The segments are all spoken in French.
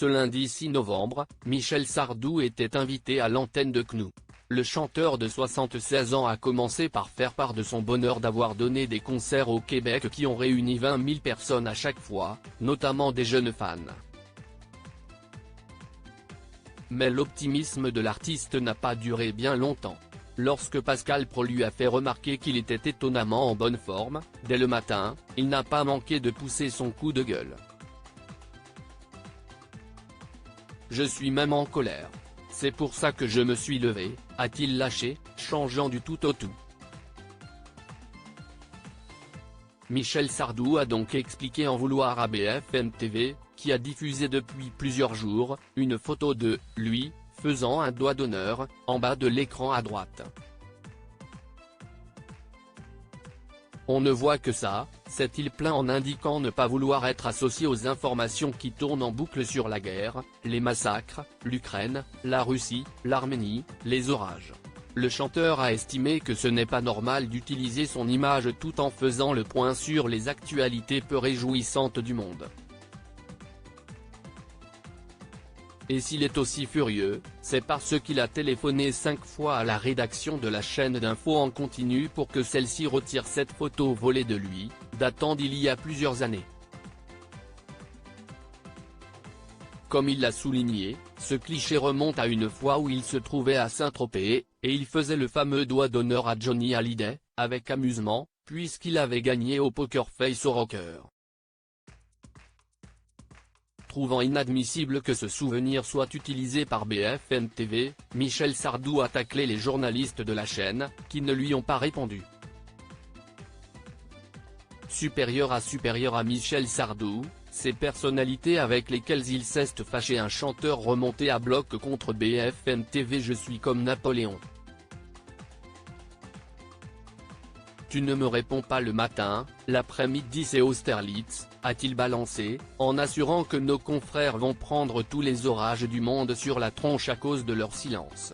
Ce lundi 6 novembre, Michel Sardou était invité à l'antenne de CNOO. Le chanteur de 76 ans a commencé par faire part de son bonheur d'avoir donné des concerts au Québec qui ont réuni 20 000 personnes à chaque fois, notamment des jeunes fans. Mais l'optimisme de l'artiste n'a pas duré bien longtemps. Lorsque Pascal Praud lui a fait remarquer qu'il était étonnamment en bonne forme, dès le matin, il n'a pas manqué de pousser son coup de gueule. « Je suis même en colère. C'est pour ça que je me suis levé », a-t-il lâché, changeant du tout au tout. Michel Sardou a donc expliqué en vouloir à BFM TV, qui a diffusé depuis plusieurs jours, une photo de lui, faisant un doigt d'honneur, en bas de l'écran à droite. On ne voit que ça, s'est-il plaint en indiquant ne pas vouloir être associé aux informations qui tournent en boucle sur la guerre, les massacres, l'Ukraine, la Russie, l'Arménie, les orages. Le chanteur a estimé que ce n'est pas normal d'utiliser son image tout en faisant le point sur les actualités peu réjouissantes du monde. Et s'il est aussi furieux, c'est parce qu'il a téléphoné 5 fois à la rédaction de la chaîne d'info en continu pour que celle-ci retire cette photo volée de lui, datant d'il y a plusieurs années. Comme il l'a souligné, ce cliché remonte à une fois où il se trouvait à Saint-Tropez, et il faisait le fameux doigt d'honneur à Johnny Hallyday, avec amusement, puisqu'il avait gagné au Poker Face au Rocker. Trouvant inadmissible que ce souvenir soit utilisé par BFM TV, Michel Sardou a taclé les journalistes de la chaîne, qui ne lui ont pas répondu. Supérieur à Michel Sardou, ces personnalités avec lesquelles il s'est fâché. Un chanteur remonté à bloc contre BFM TV. Je suis comme Napoléon. Tu ne me réponds pas le matin, l'après-midi c'est Austerlitz, a-t-il balancé, en assurant que nos confrères vont prendre tous les orages du monde sur la tronche à cause de leur silence.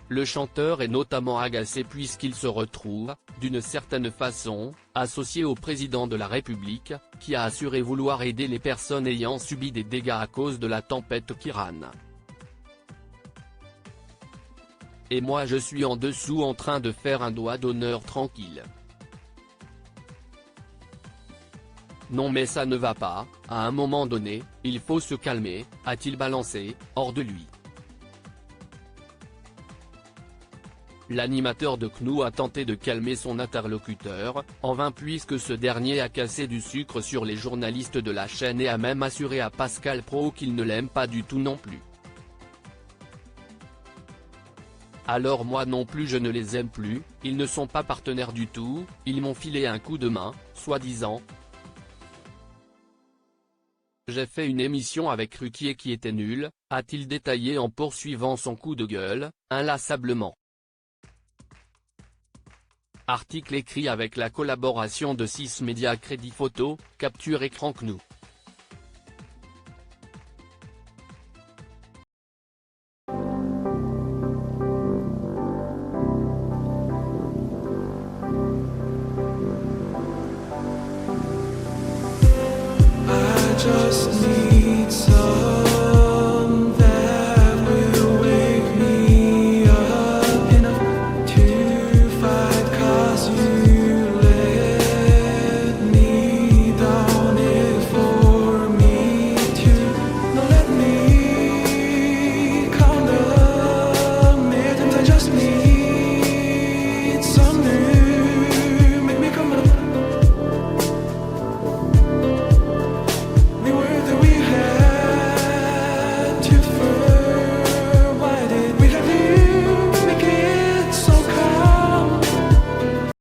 Le chanteur est notamment agacé puisqu'il se retrouve, d'une certaine façon, associé au président de la République, qui a assuré vouloir aider les personnes ayant subi des dégâts à cause de la tempête Kiran. Et moi je suis en dessous en train de faire un doigt d'honneur tranquille. Non mais ça ne va pas, à un moment donné, il faut se calmer, a-t-il balancé, hors de lui. L'animateur de CNOO a tenté de calmer son interlocuteur, en vain puisque ce dernier a cassé du sucre sur les journalistes de la chaîne et a même assuré à Pascal Praud qu'il ne l'aime pas du tout non plus. Alors moi non plus je ne les aime plus, ils ne sont pas partenaires du tout, ils m'ont filé un coup de main, soi-disant. J'ai fait une émission avec Ruquier qui était nulle, a-t-il détaillé en poursuivant son coup de gueule, inlassablement. Article écrit avec la collaboration de 6 médias Crédit Photo, Capture Écran CNOO.